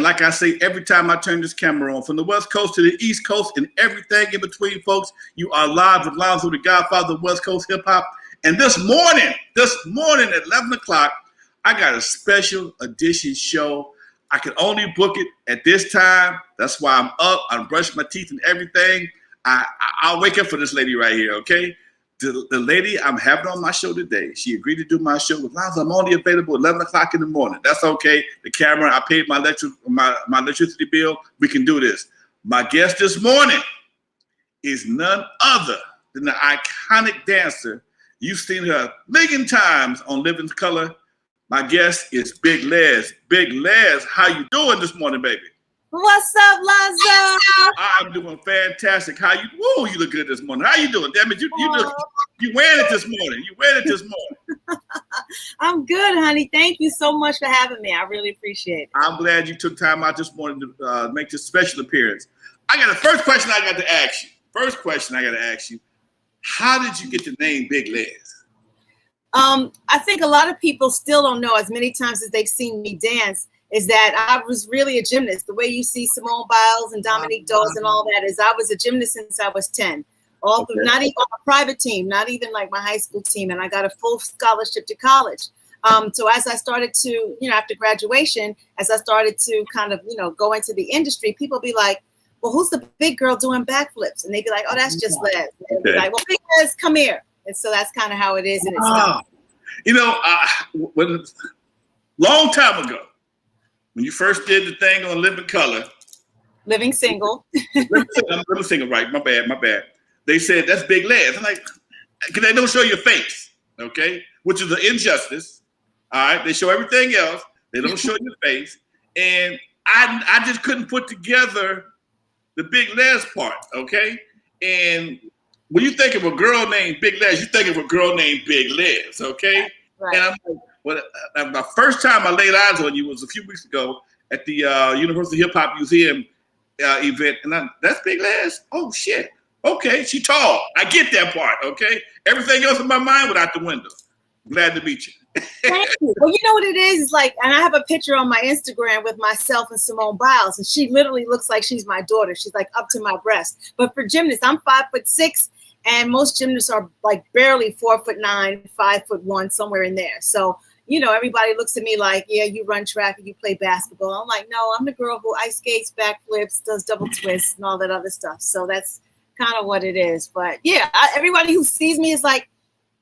like I say, every time I turn this camera on, from the West Coast to the East Coast and everything in between, folks, you are live with Lonzo, the Godfather of West Coast hip hop. And this morning at 11 o'clock, I got a special edition show. I can only book it at this time. That's why I'm up. I'm brushing my teeth and everything. I'll wake up for this lady right here, okay? The lady I'm having on my show today, she agreed to do my show with Lonzo. I'm only available at 11 o'clock in the morning. That's okay. The camera, I paid my electricity bill. We can do this. My guest this morning is none other than the iconic dancer. You've seen her a million times on Living Color. My guest is Big Lez. Big Lez, how you doing this morning, baby? What's up, Lonzo? I'm doing fantastic. How you? Whoa, you look good this morning. How you doing? Damn it, you wearing it this morning. You wearing it this morning. I'm good, honey. Thank you so much for having me. I really appreciate it. I'm glad you took time out this morning to make this special appearance. I got the first question I got to ask you. How did you get the name Big Lez? I think a lot of people still don't know, as many times as they've seen me dance, is that I was really a gymnast. The way you see Simone Biles and Dominique Dawes and all that is I was a gymnast since I was 10. All through, not even on a private team, not even like my high school team. And I got a full scholarship to college. So as I started to, after graduation, as I started to kind of, go into the industry, people be like, well, who's the big girl doing backflips? And they'd be like, oh, that's just Lez. And they'd be like, well, Big Lez, come here. And so that's kind of how it is. And it's long time ago, when you first did the thing on Living Color. Living Single. Living Single, right. My bad. They said, that's Big Lez. I'm like, because they don't show your face, okay? Which is an injustice. All right. They show everything else. They don't show your face. And I just couldn't put together the Big Lez part, okay? And when you think of a girl named Big Lez, you think of a girl named Big Lez, okay? Right. And I'm like, well, the first time I laid eyes on you was a few weeks ago at the University Hip Hop Museum event, and that's Big Lez? Oh, shit. Okay, she tall. I get that part, okay? Everything else in my mind went out the window. Glad to meet you. Thank you. Well, you know what it is? It's like, and I have a picture on my Instagram with myself and Simone Biles, and she literally looks like she's my daughter. She's like up to my breast. But for gymnasts, I'm 5'6", and most gymnasts are like barely 4'9", 5'1", somewhere in there. So, everybody looks at me like, yeah, you run track and you play basketball. I'm like, no, I'm the girl who ice skates, backflips, does double twists, and all that other stuff. So that's kind of what it is. But yeah, everybody who sees me is like,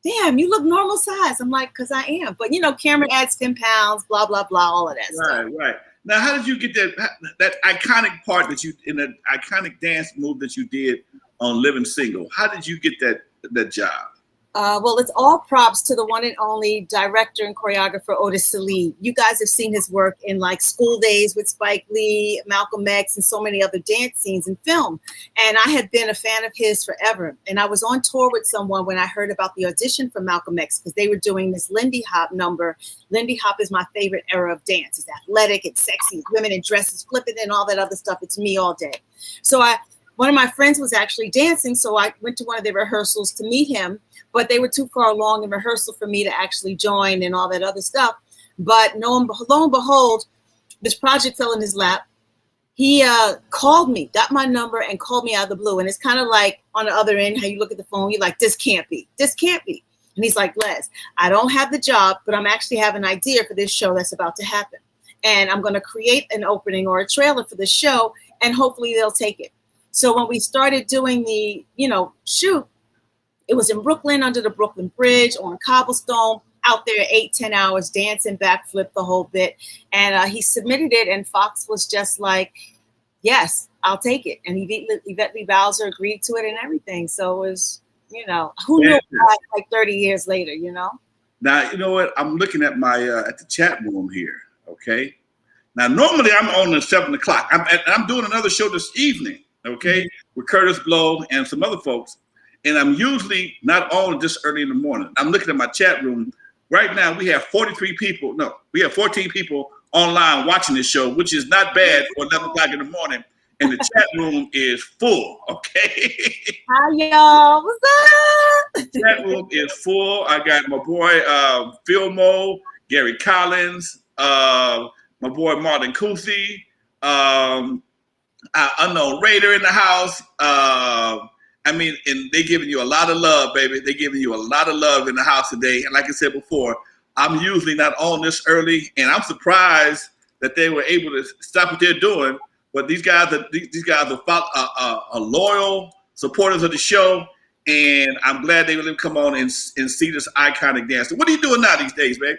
damn, you look normal size. I'm like, because I am. But, camera adds 10 pounds, blah, blah, blah, all of that stuff. Right. Now, how did you get that iconic part in that iconic dance move that you did on Living Single? How did you get that job? Well, it's all props to the one and only director and choreographer, Otis Salih. You guys have seen his work in like School Days with Spike Lee, Malcolm X, and so many other dance scenes in film. And I had been a fan of his forever. And I was on tour with someone when I heard about the audition for Malcolm X, because they were doing this Lindy Hop number. Lindy Hop is my favorite era of dance. It's athletic, it's sexy, it's women in dresses, flipping and all that other stuff. It's me all day. So one of my friends was actually dancing, so I went to one of the rehearsals to meet him, but they were too far along in rehearsal for me to actually join and all that other stuff. But lo and behold, this project fell in his lap. He called me, got my number, and called me out of the blue. And it's kind of like on the other end, how you look at the phone, you're like, this can't be. And he's like, Lez, I don't have the job, but I'm actually have an idea for this show that's about to happen. And I'm going to create an opening or a trailer for the show, and hopefully they'll take it. So when we started doing the, shoot, it was in Brooklyn, under the Brooklyn Bridge, on cobblestone, out there 8-10 hours, dancing, backflip, the whole bit. And he submitted it, and Fox was just like, yes, I'll take it. And Yvette Lee Bowser agreed to it and everything. So it was, who knew like 30 years later, Now, you know what? I'm looking at at the chat room here, okay? Now, normally I'm on at 7 o'clock. I'm doing another show this evening, okay, with Curtis Blow and some other folks. And I'm usually not on this early in the morning. I'm looking at my chat room. Right now, we have 14 people online watching this show, which is not bad for 11 o'clock in the morning. And the chat room is full, okay? Hi, y'all. What's up? The chat room is full. I got my boy Phil Mo, Gary Collins, my boy Martin Kuthi, Unknown Raider in the house. I mean, and they giving you a lot of love, baby. They giving you a lot of love in the house today. And like I said before, I'm usually not on this early, and I'm surprised that they were able to stop what they're doing. But these guys are loyal supporters of the show, and I'm glad they will come on and see this iconic dance. What are you doing now these days, babe?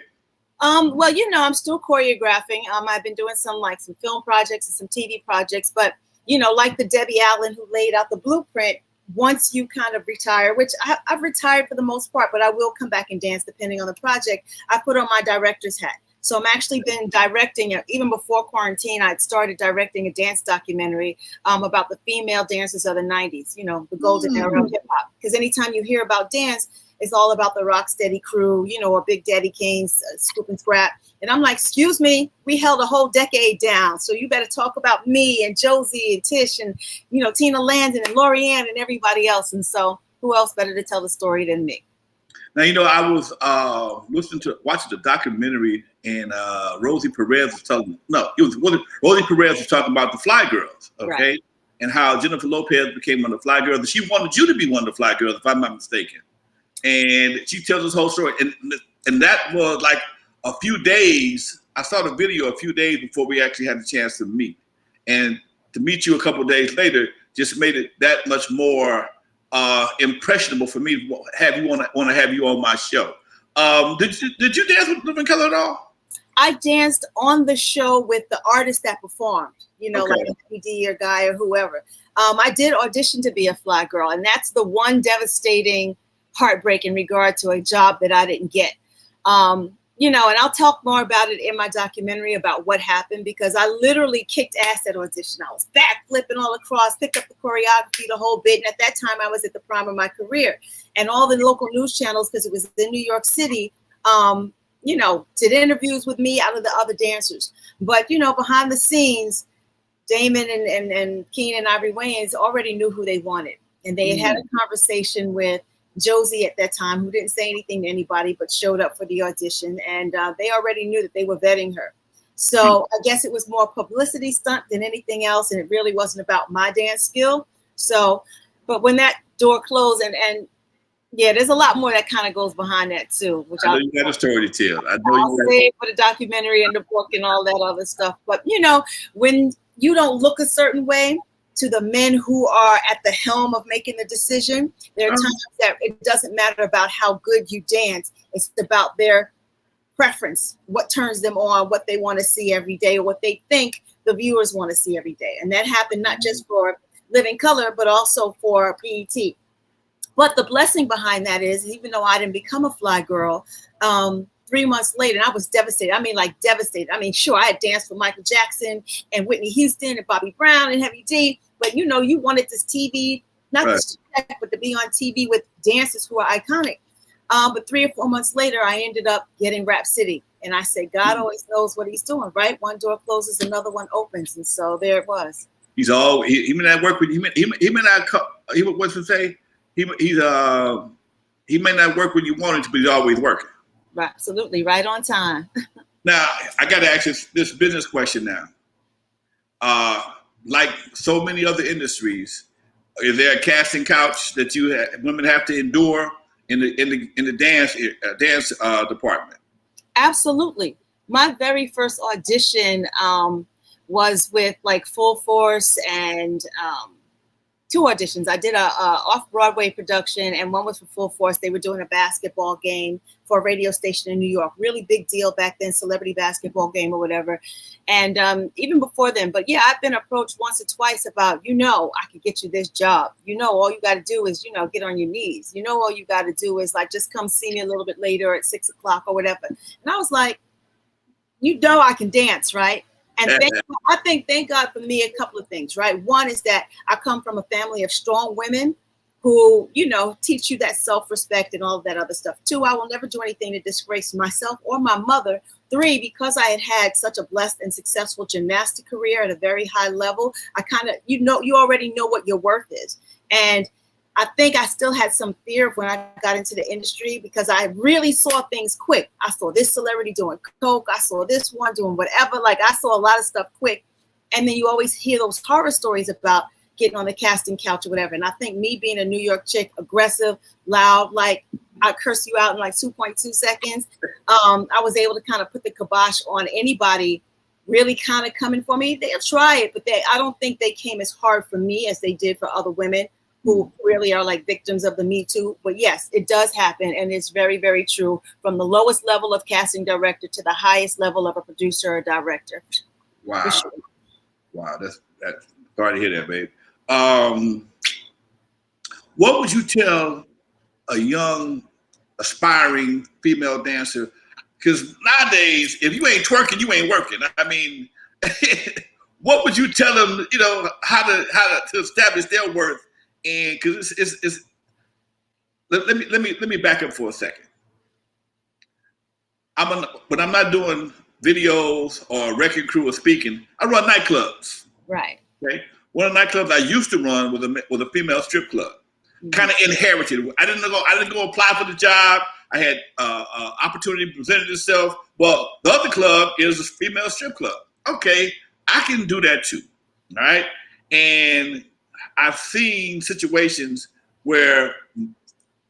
Well, I'm still choreographing. I've been doing some film projects and some TV projects, but like the Debbie Allen who laid out the blueprint, once you kind of retire, which I've retired for the most part, but I will come back and dance depending on the project. I put on my director's hat. So I'm actually been directing, even before quarantine, I'd started directing a dance documentary about the female dancers of the 90s, the golden era of hip hop. Because anytime you hear about dance, it's all about the Rocksteady crew, or Big Daddy Kane's Scoop and Scrap. And I'm like, excuse me, we held a whole decade down. So you better talk about me and Josie and Tish and, Tina Landon and Lorianne and everybody else. And so who else better to tell the story than me? Now, I was watching the documentary, and Rosie Perez was talking about the Fly Girls, okay? Right. And how Jennifer Lopez became one of the Fly Girls. And she wanted you to be one of the Fly Girls, if I'm not mistaken. And she tells this whole story. And that was like a few days. I saw the video a few days before we actually had the chance to meet. And to meet you a couple of days later just made it that much more impressionable for me to have you want to have you on my show. Did you dance with Living Color at all? I danced on the show with the artist that performed, like a PD or Guy or whoever. I did audition to be a Fly Girl, and that's the one devastating heartbreak in regard to a job that I didn't get. And I'll talk more about it in my documentary about what happened, because I literally kicked ass at audition. I was backflipping all across, picked up the choreography, the whole bit. And at that time, I was at the prime of my career. And all the local news channels, because it was in New York City, did interviews with me out of the other dancers. But, behind the scenes, Damon and Keenan and Ivory Wayans already knew who they wanted. And they had a conversation with Josie at that time, who didn't say anything to anybody, but showed up for the audition. And they already knew that they were vetting her. So I guess it was more publicity stunt than anything else. And it really wasn't about my dance skill. So, but when that door closed and yeah, there's a lot more that kind of goes behind that too. Which I know you got a story to tell. I'll say for the documentary and the book and all that other stuff. But when you don't look a certain way to the men who are at the helm of making the decision, there are times that it doesn't matter about how good you dance. It's about their preference, what turns them on, what they want to see every day, or what they think the viewers want to see every day. And that happened not just for Living Color, but also for BET. But the blessing behind that is, even though I didn't become a Fly Girl, 3 months later, and I was devastated. I mean, like devastated. I mean, sure, I had danced for Michael Jackson and Whitney Houston and Bobby Brown and Heavy D, but you wanted this TV, not just but to be on TV with dancers who are iconic. But 3 or 4 months later, I ended up getting Rap City. And I said, God always knows what he's doing, right? One door closes, another one opens. And so there it was. He's all, he may not work with, he may not, what's to say? He may not work when you want him to, but he's always working. Right, absolutely, right on time. Now, I got to ask you this business question now. Like so many other industries, is there a casting couch that women have to endure in the dance department? Absolutely. My very first audition was with like Full Force and 2 auditions. I did a off-Broadway production, and one was for Full Force. They were doing a basketball game for a radio station in New York. Really big deal back then, celebrity basketball game or whatever. And even before then, but yeah, I've been approached once or twice about, I could get you this job. All you got to do is, get on your knees. All you got to do is like, just come see me a little bit later at 6 o'clock or whatever. And I was like, I can dance, right? And thank God for me, a couple of things, right? One is that I come from a family of strong women who, teach you that self-respect and all of that other stuff. 2, I will never do anything to disgrace myself or my mother. 3, because I had such a blessed and successful gymnastic career at a very high level, I kind of, you already know what your worth is. And I think I still had some fear when I got into the industry, because I really saw things quick. I saw this celebrity doing coke. I saw this one doing whatever. Like, I saw a lot of stuff quick. And then you always hear those horror stories about getting on the casting couch or whatever. And I think me being a New York chick, aggressive, loud, like I curse you out in like 2.2 seconds, I was able to kind of put the kibosh on anybody really kind of coming for me. They'll try it, but I don't think they came as hard for me as they did for other women who really are like victims of the Me Too. But yes, it does happen. And it's very, very true, from the lowest level of casting director to the highest level of a producer or director. Wow. Sure. Wow. That's sorry to hear that, babe. What would you tell a young aspiring female dancer? Because nowadays, if you ain't twerking, you ain't working. I mean, what would you tell them, you know, how to establish their worth? And because it's let me back up for a second. When I'm not doing videos or wrecking crew or speaking, I run nightclubs. Right. Okay. One of the nightclubs I used to run was a female strip club. Mm-hmm. Kind of inherited. I didn't go apply for the job. I had opportunity presented itself. Well, the other club is a female strip club. Okay, I can do that too. All right. And I've seen situations where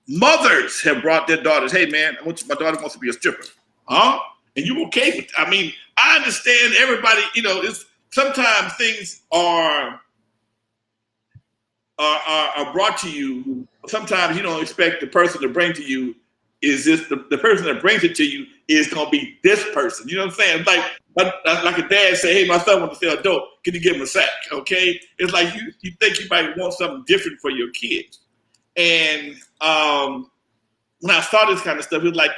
mothers have brought their daughters. Hey, man, my daughter wants to be a stripper. Huh? And you okay with it? I mean, I understand everybody, you know, sometimes things are brought to you. Sometimes you don't expect the person to bring to you is this the person that brings it to you is going to be this person. You know what I'm saying? Like a dad say, hey, my son wants to sell dope. Can you give him a sack? Okay. It's like you think you might want something different for your kids. And when I saw this kind of stuff, it was like,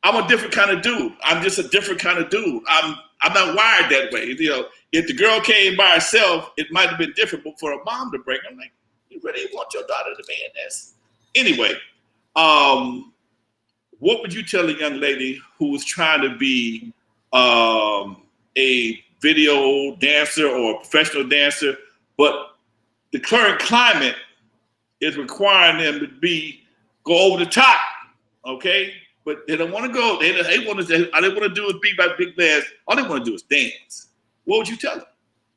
I'm a different kind of dude. I'm just a different kind of dude. I'm not wired that way. You know, if the girl came by herself, it might have been different, but for a mom to bring, I'm like, you really want your daughter to be in this? Anyway, what would you tell a young lady who was trying to be a video dancer or a professional dancer, but the current climate is requiring them to go over the top, okay? But they don't want to go. All they want to do is be by Big Lez. All they want to do is dance. What would you tell them?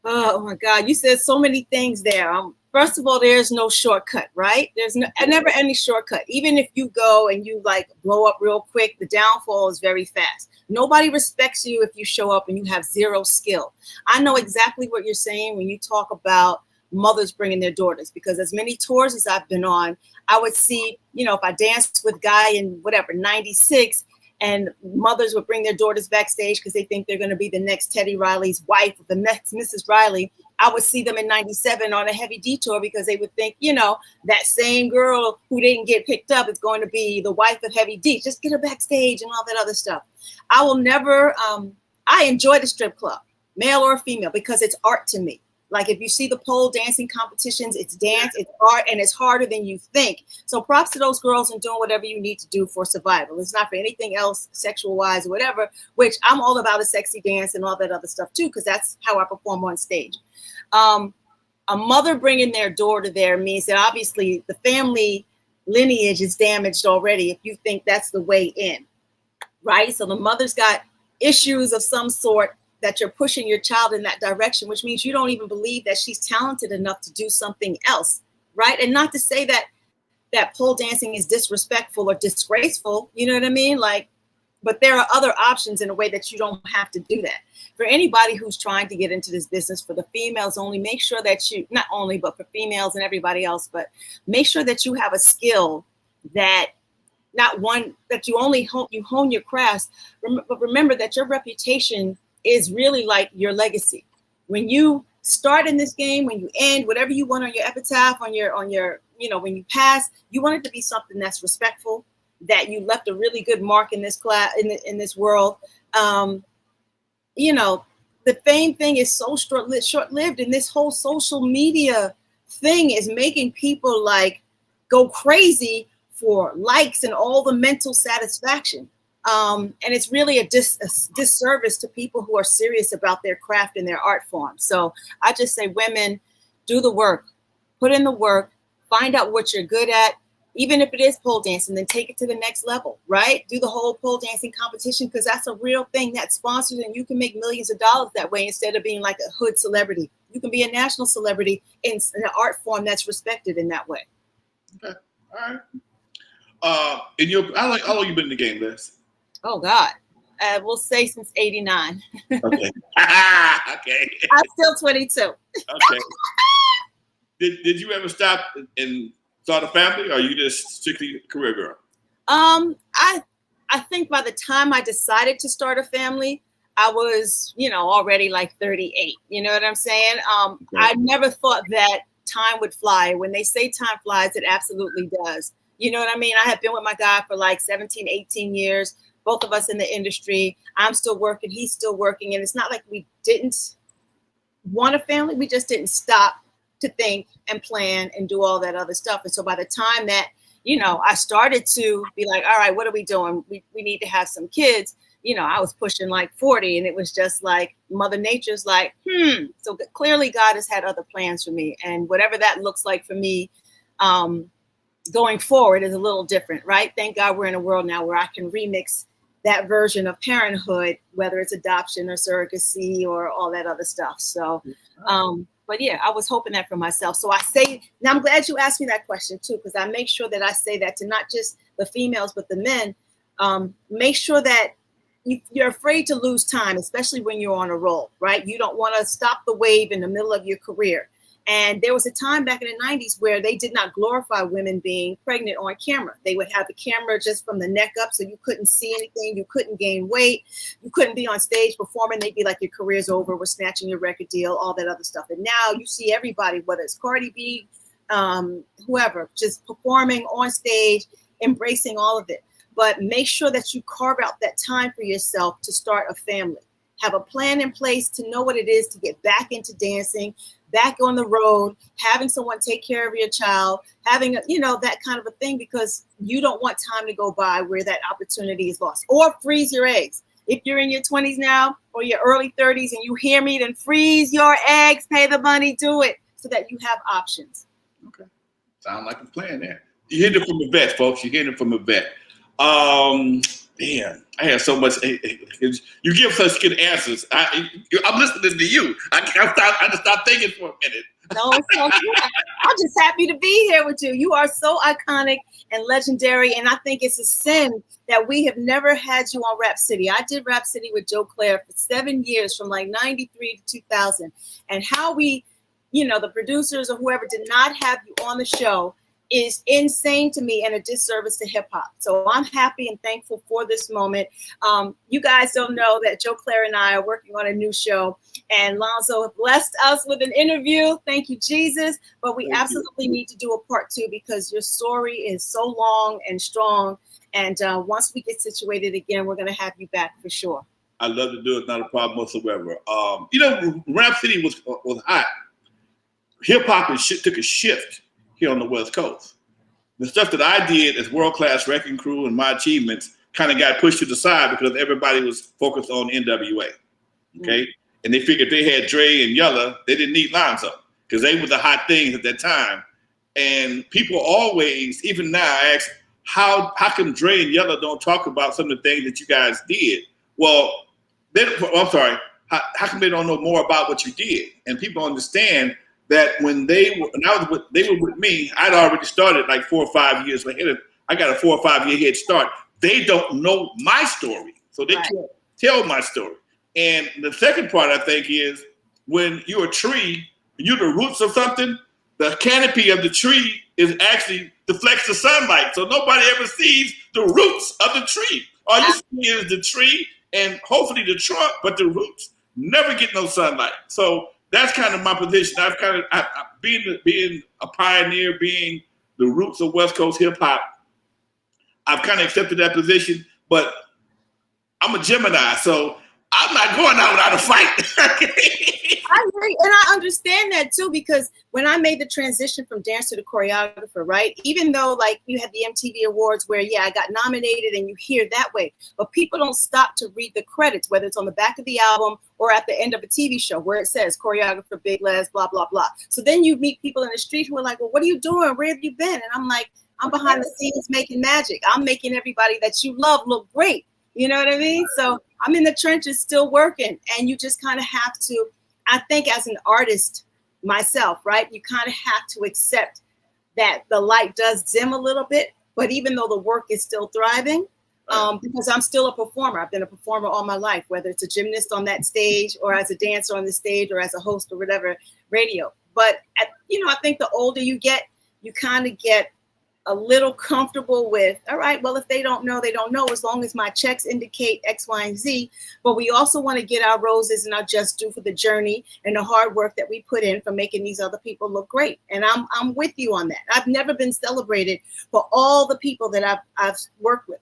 Oh my God, you said so many things there. First of all, there's no shortcut, right? There's never any shortcut. Even if you go and you like blow up real quick, the downfall is very fast. Nobody respects you if you show up and you have zero skill. I know exactly what you're saying when you talk about mothers bringing their daughters, because as many tours as I've been on, I would see, you know, if I danced with Guy in whatever, 96, and mothers would bring their daughters backstage because they think they're going to be the next Teddy Riley's wife or the next Mrs. Riley. I would see them in 97 on a heavy detour because they would think, you know, that same girl who didn't get picked up is going to be the wife of Heavy D. Just get her backstage and all that other stuff. I will never, I enjoy the strip club, male or female, because it's art to me. Like if you see the pole dancing competitions, it's dance, it's art, and it's harder than you think. So props to those girls and doing whatever you need to do for survival. It's not for anything else, sexual wise or whatever, which I'm all about a sexy dance and all that other stuff too, because that's how I perform on stage. A mother bringing their daughter there means that obviously the family lineage is damaged already if you think that's the way in, right? So the mother's got issues of some sort that you're pushing your child in that direction, which means you don't even believe that she's talented enough to do something else, right? And not to say that pole dancing is disrespectful or disgraceful, you know what I mean? Like, but there are other options in a way that you don't have to do that. For anybody who's trying to get into this business, for the females only, make sure that you, not only, but for females and everybody else, but make sure that you have a skill that not one, that you only hone your craft, but remember that your reputation is really like your legacy. When you start in this game, when you end, whatever you want on your epitaph, on your, you know, when you pass, you want it to be something that's respectful, that you left a really good mark in this class, in this world. You know, the fame thing is so short-lived, and this whole social media thing is making people like go crazy for likes and all the mental satisfaction. And it's really a disservice to people who are serious about their craft and their art form. So I just say, women, do the work, put in the work, find out what you're good at, even if it is pole dancing, then take it to the next level, right? Do the whole pole dancing competition, because that's a real thing that's sponsored, and you can make millions of dollars that way instead of being like a hood celebrity. You can be a national celebrity in an art form that's respected in that way. Okay, all right. How long you been in the game, Liz? Oh God, we'll say since '89. Okay. Okay. I'm still 22. Okay. Did you ever stop and start a family, or are you just strictly a career girl? I think by the time I decided to start a family, I was, already like 38. You know what I'm saying? Okay. I never thought that time would fly. When they say time flies, it absolutely does. You know what I mean? I have been with my guy for like 17, 18 years, both of us in the industry. I'm still working, he's still working. And it's not like we didn't want a family. We just didn't stop to think and plan and do all that other stuff. And so by the time that, I started to be like, all right, what are we doing? We need to have some kids. I was pushing like 40, and it was just like Mother Nature's like, So clearly God has had other plans for me. And whatever that looks like for me going forward is a little different, right? Thank God we're in a world now where I can remix that version of parenthood, whether it's adoption or surrogacy or all that other stuff. So, but yeah, I was hoping that for myself. So I say, now I'm glad you asked me that question too, because I make sure that I say that to not just the females, but the men. Make sure that you're afraid to lose time, especially when you're on a roll, right? You don't want to stop the wave in the middle of your career. And there was a time back in the 90s where they did not glorify women being pregnant on camera. They would have the camera just from the neck up, so you couldn't see anything. You couldn't gain weight. You couldn't be on stage performing. They'd be like, your career's over. We're snatching your record deal, all that other stuff. And now you see everybody, whether it's Cardi B, whoever, just performing on stage, embracing all of it. But make sure that you carve out that time for yourself to start a family. Have a plan in place to know what it is to get back into dancing, back on the road, having someone take care of your child, having, that kind of a thing, because you don't want time to go by where that opportunity is lost. Or freeze your eggs. If you're in your 20s now or your early 30s and you hear me, then freeze your eggs, pay the money, do it so that you have options. Okay. Sound like a plan there. You hear it from a vet, folks. You hear it from a vet. Damn, I have so much. You give such good answers. I'm listening to you. I just stop thinking for a minute. No, it's so good. I'm just happy to be here with you. You are so iconic and legendary, and I think it's a sin that we have never had you on Rap City. I did Rap City with Joe Claire for 7 years, from like 93 to 2000, and how we, the producers or whoever did not have you on the show is insane to me and a disservice to hip hop. So I'm happy and thankful for this moment. You guys don't know that Joe Claire and I are working on a new show, and Lonzo blessed us with an interview. Thank you, Jesus. But we absolutely need to do a part 2 because your story is so long and strong. And once we get situated again, we're going to have you back for sure. I'd love to do it. Not a problem whatsoever. Rap City was hot. Hip hop took a shift here on the West Coast. The stuff that I did as world-class wrecking crew and my achievements kind of got pushed to the side because everybody was focused on N.W.A. Okay? And they figured they had Dre and Yella, they didn't need Lonzo because they were the hot things at that time. And people always, even now, ask, how come Dre and Yella don't talk about some of the things that you guys did? Well, how come they don't know more about what you did? And people understand that when they were with me, I'd already started like 4 or 5 years ahead. I got a 4 or 5 year head start. They don't know my story, so they can't tell my story. And the second part, I think, is when you're a tree, you're the roots of something, the canopy of the tree is actually deflects the sunlight. So nobody ever sees the roots of the tree. All you see is the tree and hopefully the trunk, but the roots never get no sunlight. So that's kind of my position. Being a pioneer, being the roots of West Coast hip hop, I've kind of accepted that position, but I'm a Gemini. So I'm not going out without a fight. I agree, and I understand that too, because when I made the transition from dancer to choreographer, right? Even though like you had the MTV Awards where, yeah, I got nominated and you hear that way, but people don't stop to read the credits, whether it's on the back of the album or at the end of a TV show where it says choreographer Big Lez, blah, blah, blah. So then you meet people in the street who are like, well, what are you doing? Where have you been? And I'm like, I'm behind the scenes making magic. I'm making everybody that you love look great. You know what I mean? So I'm in the trenches still working, and you just kind of have to, I think as an artist myself, right, you kind of have to accept that the light does dim a little bit, but even though the work is still thriving, because I'm still a performer. I've been a performer all my life, whether it's a gymnast on that stage or as a dancer on the stage or as a host or whatever, radio. But, I think the older you get, you kind of get a little comfortable with, all right, well, if they don't know, they don't know, as long as my checks indicate X, Y, and Z. But we also want to get our roses and our just due for the journey and the hard work that we put in for making these other people look great. And I'm with you on that. I've never been celebrated for all the people that I've worked with.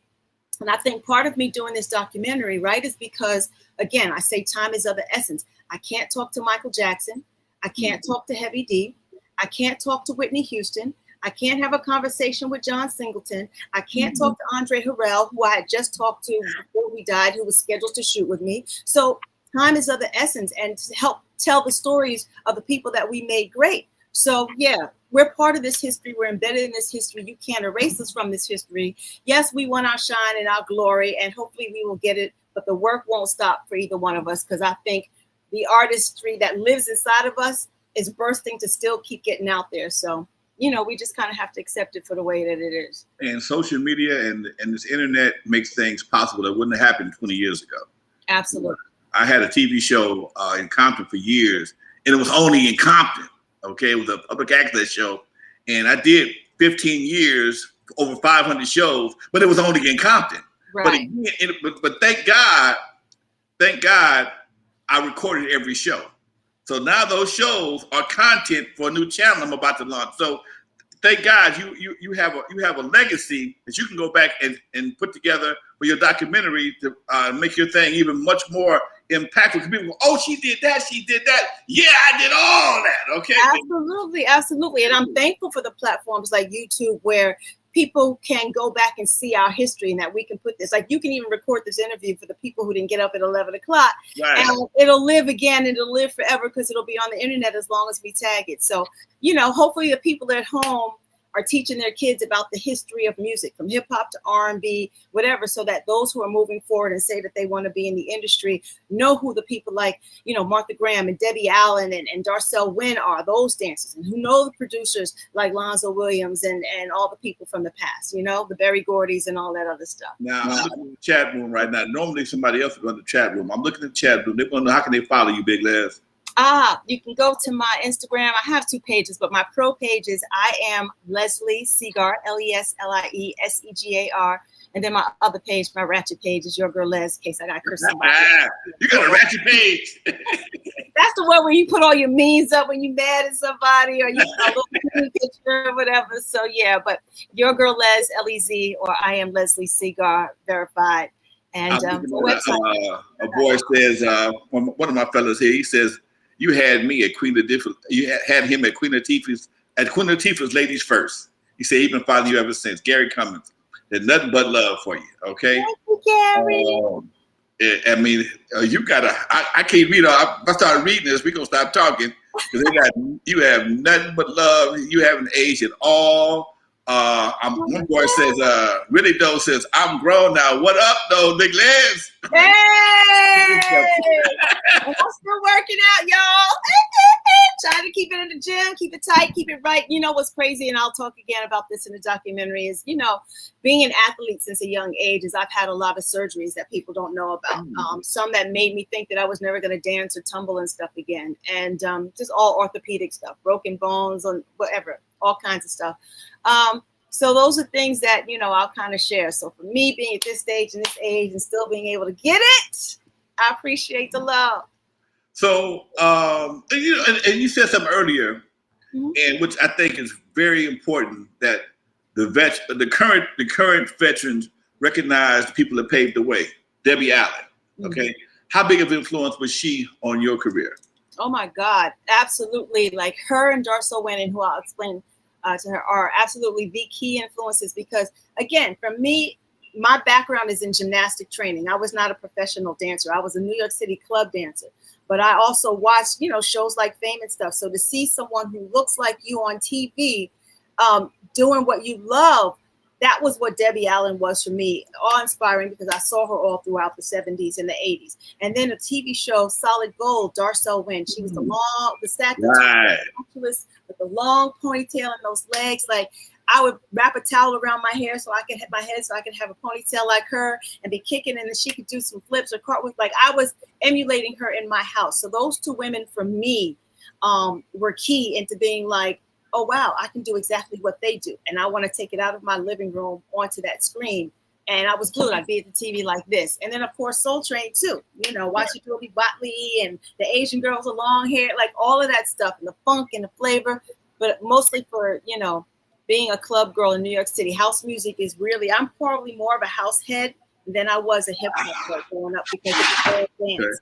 And I think part of me doing this documentary, right, is because, again, I say time is of the essence. I can't talk to Michael Jackson. I can't talk to Heavy D. I can't talk to Whitney Houston. I can't have a conversation with John Singleton. I can't talk to Andre Harrell, who I had just talked to before he died, who was scheduled to shoot with me. So time is of the essence, and to help tell the stories of the people that we made great. So yeah, we're part of this history. We're embedded in this history. You can't erase us from this history. Yes, we want our shine and our glory, and hopefully we will get it, but the work won't stop for either one of us, because I think the artistry that lives inside of us is bursting to still keep getting out there. So we just kind of have to accept it for the way that it is. And social media and this internet makes things possible that wouldn't have happened 20 years ago. Absolutely. I had a TV show in Compton for years, and it was only in Compton. Okay, it was a public access show, and I did 15 years, over 500 shows, but it was only in Compton. Right. But thank God, I recorded every show. So now those shows are content for a new channel I'm about to launch. So thank God you have a legacy that you can go back and put together for your documentary to make your thing even much more impactful. People go, oh, she did that. Yeah, I did all that. Okay. Absolutely. And I'm thankful for the platforms like YouTube where people can go back and see our history, and that we can put this, like you can even record this interview for the people who didn't get up at 11 o'clock, right, and it'll live again, and it'll live forever because it'll be on the internet as long as we tag it. So, hopefully the people at home are teaching their kids about the history of music, from hip hop to R&B, whatever, so that those who are moving forward and say that they want to be in the industry know who the people like, Martha Graham and Debbie Allen and Darcel Wynn are, those dancers, and who know the producers like Lonzo Williams and all the people from the past, the Berry Gordys and all that other stuff. Now, I'm looking in the chat room right now. Normally somebody else would go in the chat room. I'm looking at the chat room. They want to know, how can they follow you, Big Lez? You can go to my Instagram. I have 2 pages, but my pro page is I am Leslie Segar, LESLIESEGAR. And then my other page, my ratchet page, is Your Girl Lez, in case I got cursed somebody. You got a ratchet page. That's the one where you put all your memes up when you're mad at somebody, or you put a little picture or whatever. So yeah, but Your Girl Lez, LEZ, or I am Leslie Segar, verified. And a boy says, one of my fellows here, he says, you had me at Queen Latifah. You had him at Queen Latifah's Ladies First. He said he's been following you ever since. Gary Cummins. There's nothing but love for you. Okay. Thank you, Gary. I mean, you gotta. I can't read. If I start reading this, we're gonna stop talking because you have nothing but love. You haven't aged at all. One boy says, really though, says, I'm grown now. What up though, Big Lez? Hey! I'm still working out, y'all. Trying to keep it in the gym, keep it tight, keep it right. You know what's crazy, and I'll talk again about this in the documentary, is, being an athlete since a young age is I've had a lot of surgeries that people don't know about. Some that made me think that I was never going to dance or tumble and stuff again. And just all orthopedic stuff, broken bones and whatever, all kinds of stuff. So those are things that, I'll kind of share. So for me being at this stage and this age and still being able to get it, I appreciate the love. So, and you said something earlier, and which I think is very important, that the current veterans recognize the people that paved the way. Debbie Allen. Okay, how big of an influence was she on your career? Oh my God, absolutely. Like her and Darcel Winning, who I'll explain to her, are absolutely the key influences because, again, for me, my background is in gymnastic training. I was not a professional dancer. I was a New York City club dancer, but I also watched, shows like Fame and stuff. So to see someone who looks like you on TV doing what you love, that was what Debbie Allen was for me, awe-inspiring because I saw her all throughout the 70s and the 80s. And then a TV show, Solid Gold, Darcel Wynn. She was the statue with the long ponytail and those legs. Like I would wrap a towel around my hair so I could hit my head so I could have a ponytail like her and be kicking, and then she could do some flips or cartwheels. Like I was emulating her in my house. So those two women for me were key into being like, oh, wow, I can do exactly what they do. And I want to take it out of my living room onto that screen. And I was glued. I'd be at the TV like this. And then, of course, Soul Train, too. Watching Julie Botley and the Asian girls with long hair, like all of that stuff and the funk and the flavor. But mostly for, being a club girl in New York City, house music is really, I'm probably more of a house head than I was a hip hop girl growing up because it was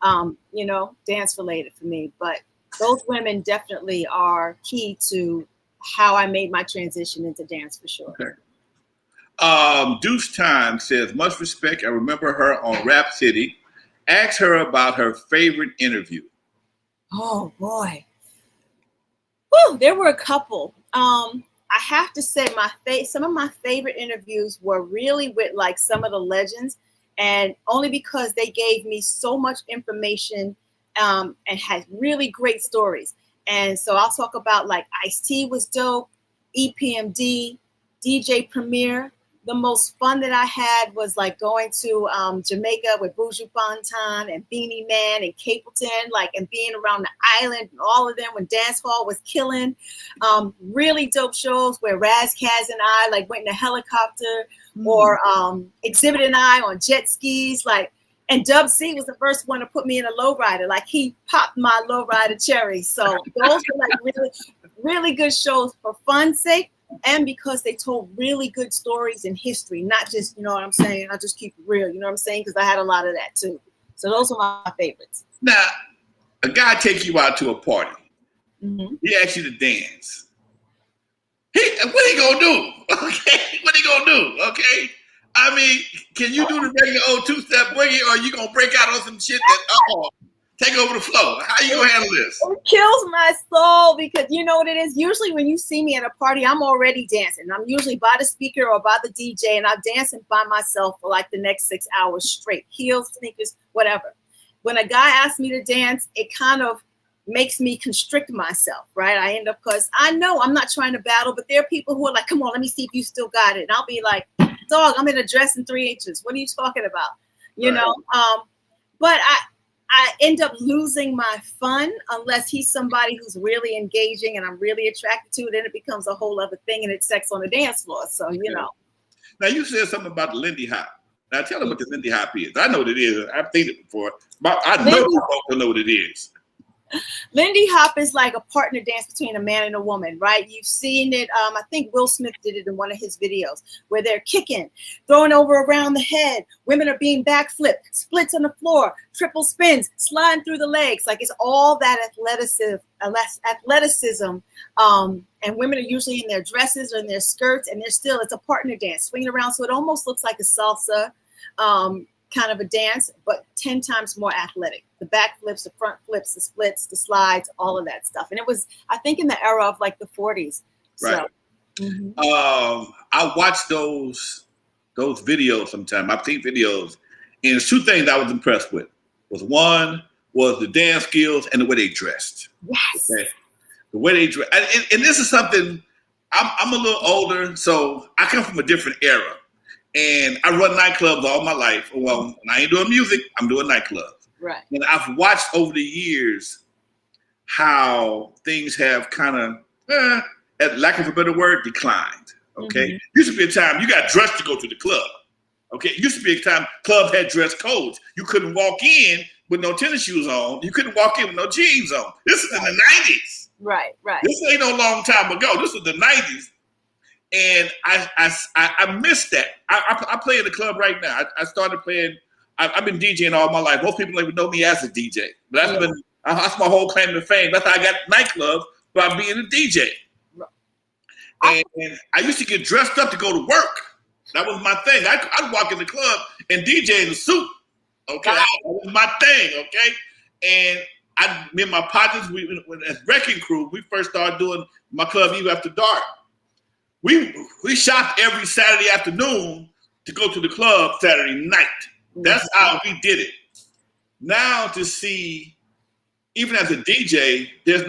all dance, dance related for me. But those women definitely are key to how I made my transition into dance for sure. Okay. Deuce Time says, much respect. I remember her on Rap City. Ask her about her favorite interview. Oh boy. Whew, there were a couple. I have to say some of my favorite interviews were really with like some of the legends, and only because they gave me so much information and had really great stories. And so I'll talk about like Ice-T was dope, EPMD, DJ Premier. The most fun that I had was like going to Jamaica with Buju Banton and Beanie Man and Capleton, and being around the island and all of them when dance hall was killing. Really dope shows where Raz Kaz and I went in a helicopter, or Exhibit and I on jet skis, and Dub C was the first one to put me in a lowrider. He popped my lowrider cherry. So those were really, really good shows for fun's sake. And because they told really good stories in history, not just, you know what I'm saying, I just keep it real, you know what I'm saying? Because I had a lot of that too. So those are my favorites. Now, a guy takes you out to a party. Mm-hmm. He asks you to dance. What he gonna do? Okay, what he gonna do? Okay, I mean, can you do the regular old two-step boogie, or are you gonna break out on some shit that take over the flow? How you gonna handle this? It kills my soul because you know what it is? Usually when you see me at a party, I'm already dancing. I'm usually by the speaker or by the DJ, and I'm dancing by myself for the next 6 hours straight. Heels, sneakers, whatever. When a guy asks me to dance, it kind of makes me constrict myself, right? I end up, because I know I'm not trying to battle, but there are people who are like, come on, let me see if you still got it. And I'll be like, dog, I'm in a dress in 3 inches. What are you talking about? You know? But I end up losing my fun unless he's somebody who's really engaging and I'm really attracted to. Then it becomes a whole other thing, and it's sex on the dance floor. So, you know. Now, you said something about the Lindy Hop. Now, tell them what the Lindy Hop is. I know what it is. I've seen it before. But I know people know what it is. Lindy Hop is like a partner dance between a man and a woman, right? You've seen it. I think Will Smith did it in one of his videos where they're kicking, throwing over around the head. Women are being backflip, splits on the floor, triple spins, sliding through the legs. It's all that athleticism. And women are usually in their dresses or in their skirts, and it's a partner dance, swinging around. So it almost looks like a salsa kind of a dance, but 10 times more athletic. The back flips, the front flips, the splits, the slides, all of that stuff. And it was, I think, in the era of the 40s. Right. So, I watch those videos sometimes. I've seen videos, and there's two things I was impressed with. One was the dance skills and the way they dressed. Yes. Okay? The way they dress. And this is something, I'm a little older, so I come from a different era. And I run nightclubs all my life. Well, when I ain't doing music, I'm doing nightclubs. Right. And I've watched over the years how things have kind of, at lack of a better word, declined. Okay. Used to be a time you got dressed to go to the club. Okay. Used to be a time clubs had dress codes. You couldn't walk in with no tennis shoes on. You couldn't walk in with no jeans on. This is in the 90s. Right. This ain't no long time ago. This was the 90s. And I missed that. I play in the club right now. I started playing I've been DJing all my life. Most people don't even know me as a DJ, but that's my whole claim to fame. That's how I got nightclubs, by being a DJ. And I used to get dressed up to go to work. That was my thing. I'd walk in the club and DJ in a suit. Okay, that was my thing. Okay, and me and my partners, as Wrecking Crew, we first started doing my club Eve After Dark. We shopped every Saturday afternoon to go to the club Saturday night. That's how we did it. Now to see, even as a DJ, there's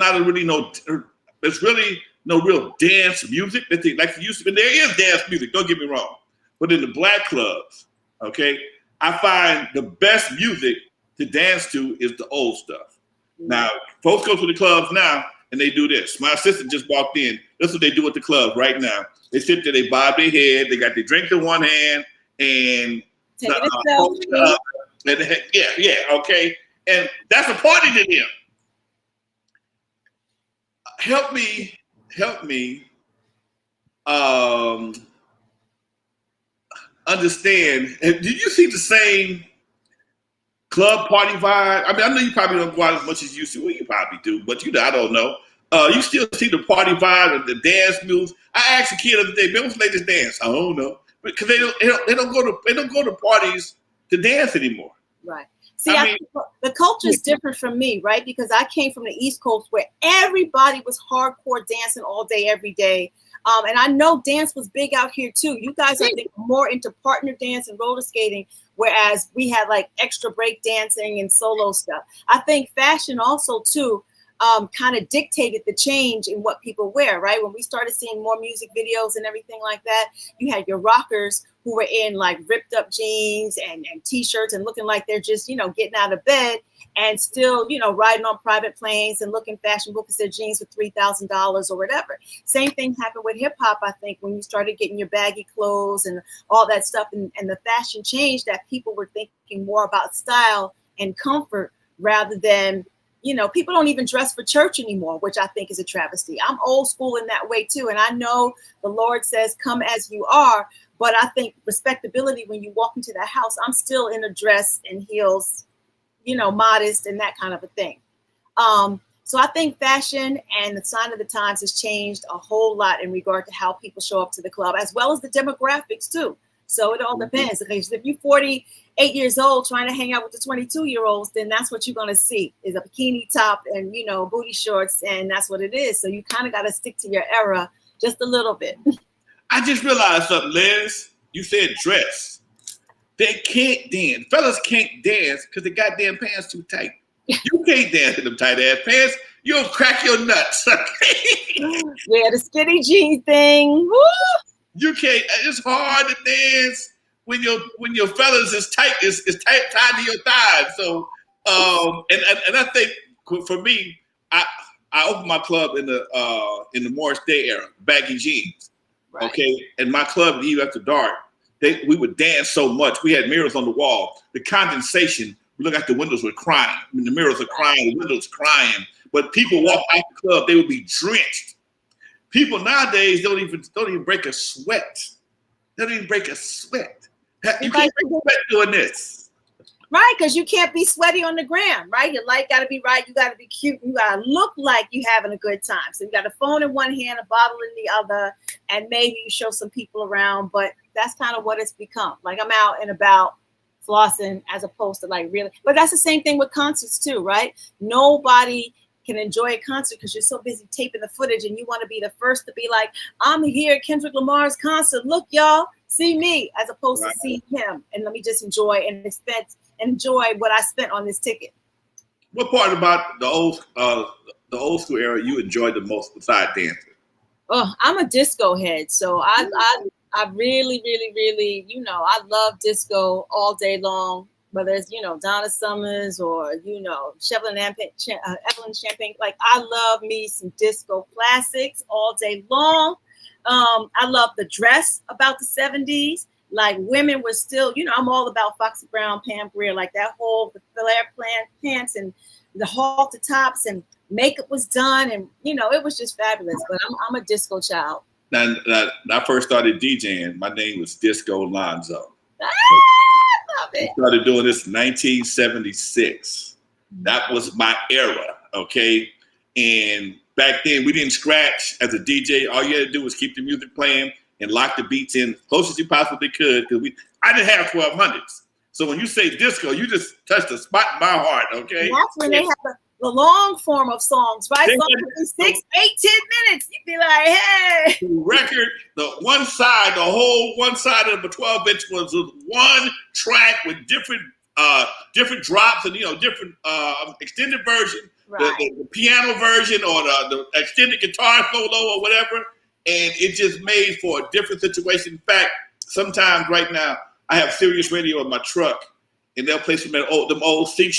really no real dance music like it used to be. There is dance music, don't get me wrong. But in the black clubs, okay, I find the best music to dance to is the old stuff. Now, folks go to the clubs now and they do this. My assistant just walked in. That's what they do at the club right now. They sit there, they bob their head, they got their drink in one hand and okay. And that's a party to them. Help me understand. Did you see the same club party vibe? I mean, I know you probably don't go out as much as you used to. Well, you probably do, but I don't know. You still see the party vibe and the dance moves. I asked a kid the other day, man, what's the latest dance? I don't know, because they don't go to parties to dance anymore. Right. See, I think the culture is different from me, right? Because I came from the East Coast where everybody was hardcore dancing all day, every day. And I know dance was big out here too. You guys, I think, more into partner dance and roller skating, whereas we had like extra break dancing and solo stuff. I think fashion also too kind of dictated the change in what people wear, right? When we started seeing more music videos and everything like that, you had your rockers who were in like ripped up jeans and t-shirts and looking like they're just, getting out of bed and still, riding on private planes and looking fashionable because their jeans were $3,000 or whatever. Same thing happened with hip hop, I think, when you started getting your baggy clothes and all that stuff, and the fashion changed, that people were thinking more about style and comfort rather than, people don't even dress for church anymore, which I think is a travesty. I'm old school in that way too. And I know the Lord says, come as you are. But I think respectability, when you walk into that house, I'm still in a dress and heels, modest and that kind of a thing. So I think fashion and the sign of the times has changed a whole lot in regard to how people show up to the club, as well as the demographics too. So it all depends. Because if you're 48 years old trying to hang out with the 22-year-olds, then that's what you're going to see is a bikini top and, booty shorts. And that's what it is. So you kind of got to stick to your era just a little bit. I just realized something, Liz. You said dress. They can't dance. Fellas can't dance because the goddamn pants too tight. You can't dance in them tight ass pants. You'll crack your nuts. Yeah, the skinny jean thing. Woo! You can't. It's hard to dance when your fellas is tight. Is tied to your thighs. So and I think for me, I opened my club in the Morris Day era, baggy jeans. Right. Okay, and my club Eve After Dark, we would dance so much. We had mirrors on the wall. The condensation. We look at the windows were crying. I mean, the mirrors are crying. The windows crying. But people walk out the club, they would be drenched. People nowadays don't even break a sweat. They don't even break a sweat. You can't break a sweat doing this. Right, because you can't be sweaty on the gram, right? Your light got to be right. You got to be cute. You got to look like you having a good time. So you got a phone in one hand, a bottle in the other, and maybe you show some people around. But that's kind of what it's become. Like I'm out and about flossing as opposed to like really. But that's the same thing with concerts too, right? Nobody can enjoy a concert because you're so busy taping the footage and you want to be the first to be like, I'm here at Kendrick Lamar's concert. Look, y'all, see me, as opposed to see him. And let me just enjoy what I spent on this ticket. What part about the old school era you enjoyed the most besides dancing? Oh, I'm a disco head. So I really, really, really, I love disco all day long. Whether it's, Donna Summers or, Evelyn Champagne. Like, I love me some disco classics all day long. I love the dress about the 70s. Like, women were still, I'm all about Foxy Brown, Pam Grier, like that whole, the flare pants and the halter tops and makeup was done. And, it was just fabulous. But I'm a disco child. Now, I first started DJing, my name was Disco Lonzo. I love it. I started doing this in 1976. That was my era, okay? And back then, we didn't scratch as a DJ. All you had to do was keep the music playing and lock the beats in as close as you possibly could. Because I didn't have 1200s. So when you say disco, you just touched a spot in my heart, okay? And that's when they have the long form of songs, right? Songs could be 6, 8, 10 minutes. You'd be like, hey. The record, the whole one side of the 12-inch was one track with different drops and, different extended version, right. the piano version or the extended guitar solo or whatever. And it just made for a different situation. In fact, sometimes right now, I have Sirius Radio in my truck, and they'll play some of them old Chic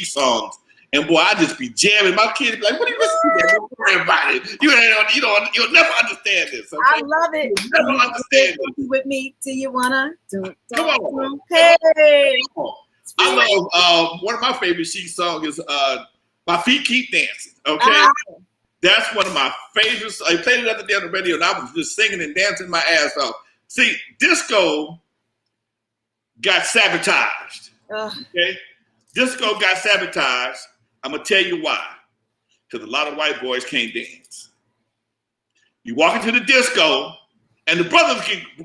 songs. And boy, I just be jamming. My kids be like, "What are you listening to? Don't worry about it. You'll never understand this." Okay? I love it. You'll never understand this. With me, do you wanna? Come on. Hey. Come on. I love one of my favorite Chic songs is "My Feet Keep Dancing." Okay, that's one of my favorites. I played it the other day on the radio, and I was just singing and dancing my ass off. See, disco got sabotaged. Okay, disco got sabotaged. I'm gonna tell you why. Because a lot of white boys can't dance. You walk into the disco, and the brothers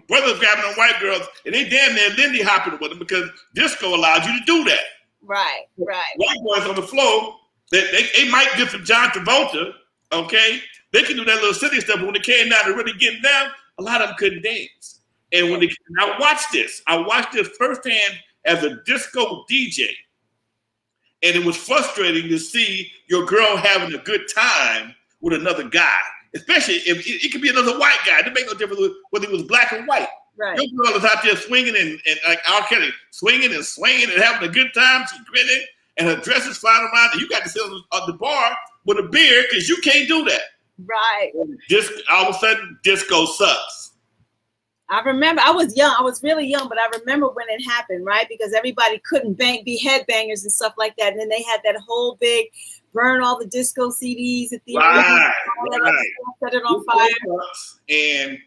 grabbing on white girls, and they damn near Lindy hopping with them because disco allows you to do that. Right. White boys on the floor, they might get some John Travolta. Okay, they can do that little silly stuff, but when it came down to really getting down, a lot of them couldn't dance. And I watched this firsthand as a disco DJ. And it was frustrating to see your girl having a good time with another guy, especially if it could be another white guy. It didn't make no difference whether it was black or white. Right. Your girl is out there swinging and like R. Kelly, swinging and swaying and having a good time. She's grinning and her dress is flying around. And you got to sit on the bar with a beer because you can't do that. Right. Just all of a sudden, disco sucks. I remember I was young. I was really young, but I remember when it happened, right? Because everybody couldn't be headbangers and stuff like that. And then they had that whole big burn all the disco CDs at the set it on fire. And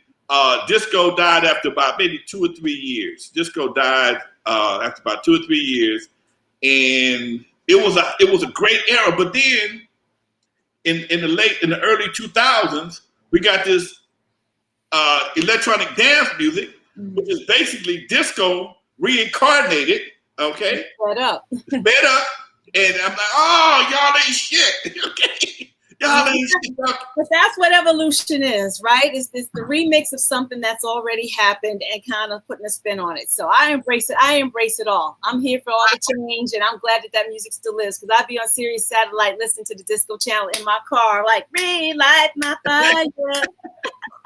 disco died after about maybe 2 or 3 years. Disco died after about 2 or 3 years, and it was a great era. But then in the early 2000s, we got this electronic dance music, which is basically disco reincarnated. Okay, sped up, and I'm like, oh, y'all ain't shit. Okay, y'all ain't shit. But that's what evolution is, right? It's the remix of something that's already happened and kind of putting a spin on it. So I embrace it. I embrace it all. I'm here for all the change, and I'm glad that music still lives because I'd be on Sirius Satellite listening to the disco channel in my car, like relight my fire.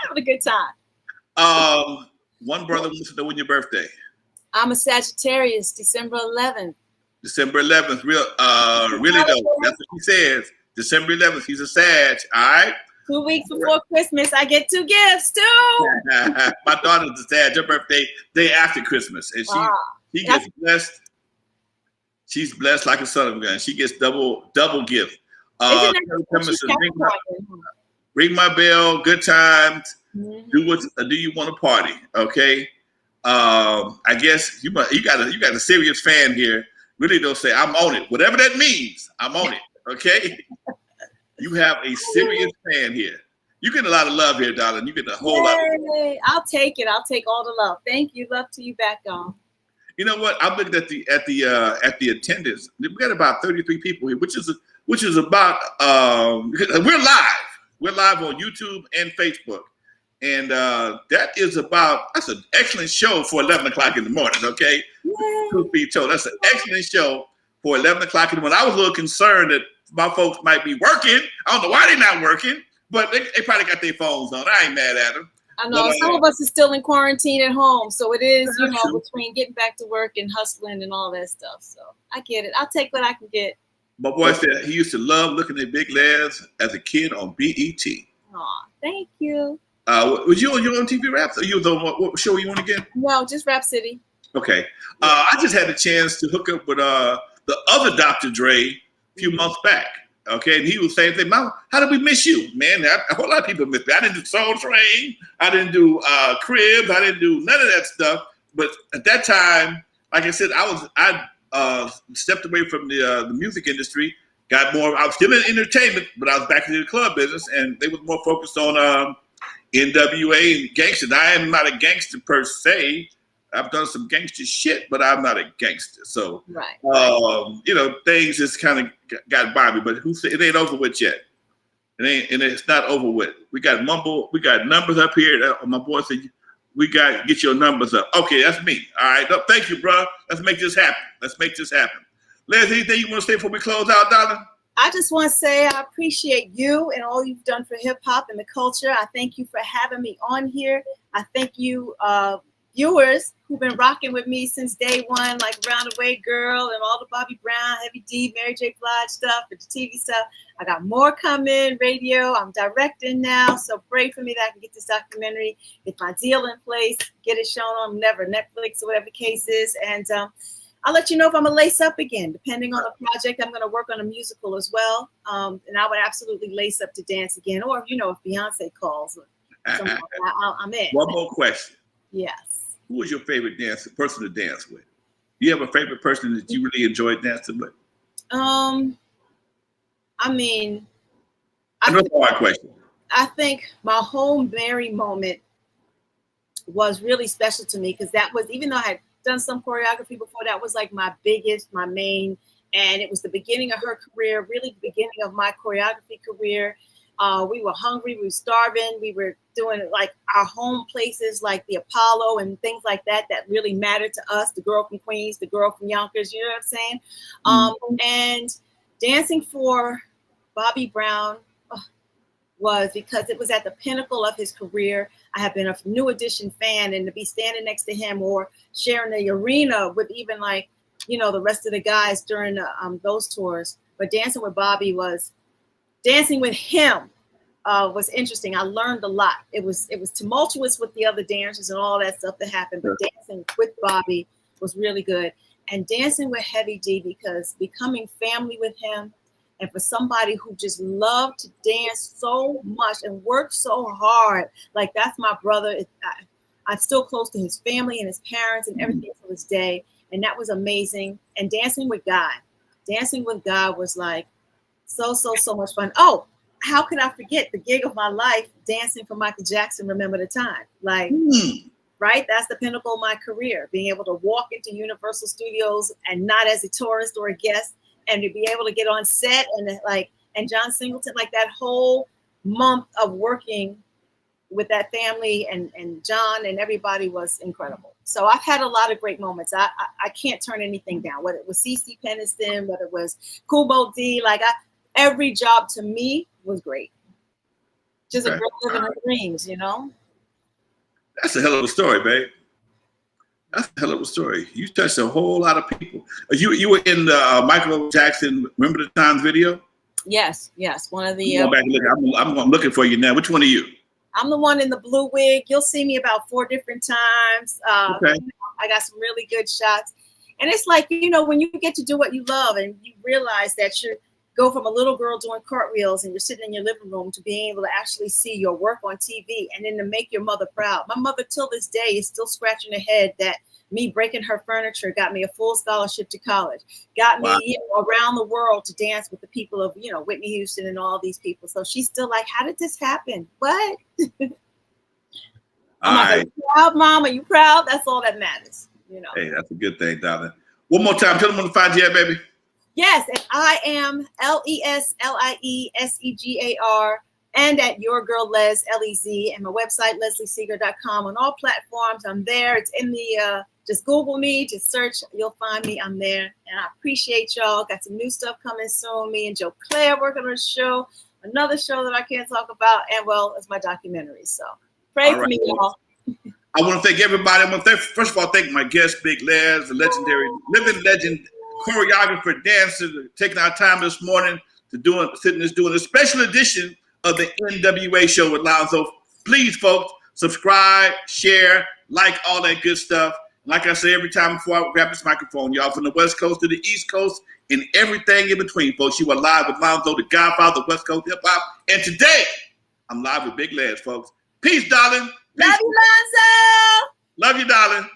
Have a good time. One brother wants to know when your birthday. I'm a Sagittarius, December 11th. December 11th, really though. That's what he says. December 11th, he's a Sag. All right. 2 weeks before Christmas, I get 2 gifts too. My daughter's a Sag. Her birthday day after Christmas, and she gets blessed. She's blessed like a son of a gun. She gets double gift. Ring my bell. Good times. Mm-hmm. Do you want to party? Okay. I guess you got a serious fan here. Really don't say I'm on it. Whatever that means, I'm on it. Okay. You have a serious fan here. You get a lot of love here, darling. You get a whole lot. I'll take it. I'll take all the love. Thank you. Love to you back on. You know what? I'm looking at the attendance. We got about 33 people here, which is about we're live. We're live on YouTube and Facebook. And that's an excellent show for 11 o'clock in the morning, okay? Truth be told, that's an excellent show for 11 o'clock in the morning. I was a little concerned that my folks might be working. I don't know why they're not working, but they probably got their phones on. I ain't mad at them. I know some of us are still in quarantine at home, so it is, between getting back to work and hustling and all that stuff. So I get it. I'll take what I can get. My boy said he used to love looking at Big Lez as a kid on BET. Aw, thank you. Was you on TV Raps? Or you was on what show were you on again? No, just Rap City. Okay. I just had a chance to hook up with the other Dr. Dre a few months back. Okay, and he was saying, "Mom, how did we miss you, man? A whole lot of people miss me. I didn't do Soul Train. I didn't do Cribs. I didn't do none of that stuff. But at that time, like I said, I stepped away from the music industry. Got more. I was still in entertainment, but I was back into the club business, and they was more focused on N.W.A. and gangsters. I am not a gangster per se. I've done some gangster shit, but I'm not a gangster. So, right. You know, things just kind of got by me. But who said it ain't over with yet? It ain't, and it's not over with. We got numbers up here. My boy said, we got to get your numbers up. Okay, that's me. All right. No, thank you, bro. Let's make this happen. Les, anything you want to say before we close out, darling? I just want to say I appreciate you and all you've done for hip hop and the culture. I thank you for having me on here. I thank you, viewers who've been rocking with me since day one, like Roundaway Girl and all the Bobby Brown, Heavy D, Mary J. Blige stuff, and the TV stuff. I got more coming, radio. I'm directing now, so pray for me that I can get this documentary, get my deal in place, get it shown on Netflix or whatever the case is, and I'll let you know if I'm gonna lace up again, depending on the project. I'm gonna work on a musical as well, and I would absolutely lace up to dance again, or if Beyonce calls, I'm in. One more question. Yes. Who was your favorite person to dance with? Do you have a favorite person that you really enjoyed dancing with? I mean, Another hard question. I think my whole Mary moment was really special to me because that was, even though I had done some choreography before, that was like my main, and it was the beginning of her career, really the beginning of my choreography career. We were hungry, we were starving, we were doing like our home places like the Apollo and things like that really mattered to us, the girl from Queens, the girl from Yonkers, you know what I'm saying? And dancing for Bobby Brown was because it was at the pinnacle of his career. I have been a New Edition fan, and to be standing next to him or sharing the arena with even like, the rest of the guys during those tours. But dancing with Bobby dancing with him was interesting. I learned a lot. It was tumultuous with the other dancers and all that stuff that happened, but dancing with Bobby was really good. And dancing with Heavy D, because becoming family with him, and for somebody who just loved to dance so much and work so hard, like that's my brother. I'm still close to his family and his parents and everything to this day. And that was amazing. And dancing with God was like, so much fun. Oh, how could I forget the gig of my life, dancing for Michael Jackson, Remember the Time? Like, right? That's the pinnacle of my career, being able to walk into Universal Studios and not as a tourist or a guest, and to be able to get on set and John Singleton, like that whole month of working with that family and John and everybody was incredible. So I've had a lot of great moments. I can't turn anything down, whether it was CeCe Peniston, whether it was Kubo D, every job to me was great. Just a girl living her dreams, That's a hell of a story, babe. That's a hell of a story. You touched a whole lot of people. You were in the Michael Jackson Remember the Time video? Yes. One of the. I'm looking for you now. Which one are you? I'm the one in the blue wig. You'll see me about 4 different times. Okay. I got some really good shots. And it's like, when you get to do what you love and you realize that you go from a little girl doing cartwheels and you're sitting in your living room to being able to actually see your work on TV and then to make your mother proud. My mother till this day is still scratching her head that me breaking her furniture got me a full scholarship to college, got me around the world to dance with the people of, Whitney Houston and all these people. So she's still like, how did this happen? What? I'm like, are you proud, Mom? Are you proud? That's all that matters. Hey, that's a good thing, darling. One more time. Tell them where to find you at, baby. Yes, and I am LESLIESEGAR and at Your Girl Les, LEZ, and my website, leslieseeger.com. On all platforms, I'm there. It's in the, just Google me, just search, you'll find me, I'm there. And I appreciate y'all. Got some new stuff coming soon. Me and Joe Claire working on a show, another show that I can't talk about, and it's my documentary. So pray for me, y'all. I want to thank everybody. First of all, thank my guest, Big Lez, the legendary, living legend, choreographer, dancer, taking our time this morning to doing a special edition of the N.W.A. show with Lonzo. Please, folks, subscribe, share, like all that good stuff. Like I say every time before I grab this microphone, y'all, from the West Coast to the East Coast and everything in between, folks. You are live with Lonzo, the godfather of West Coast hip hop. And today, I'm live with Big Lez, folks. Peace, darling. Peace. Love you, Lonzo. Love you, darling.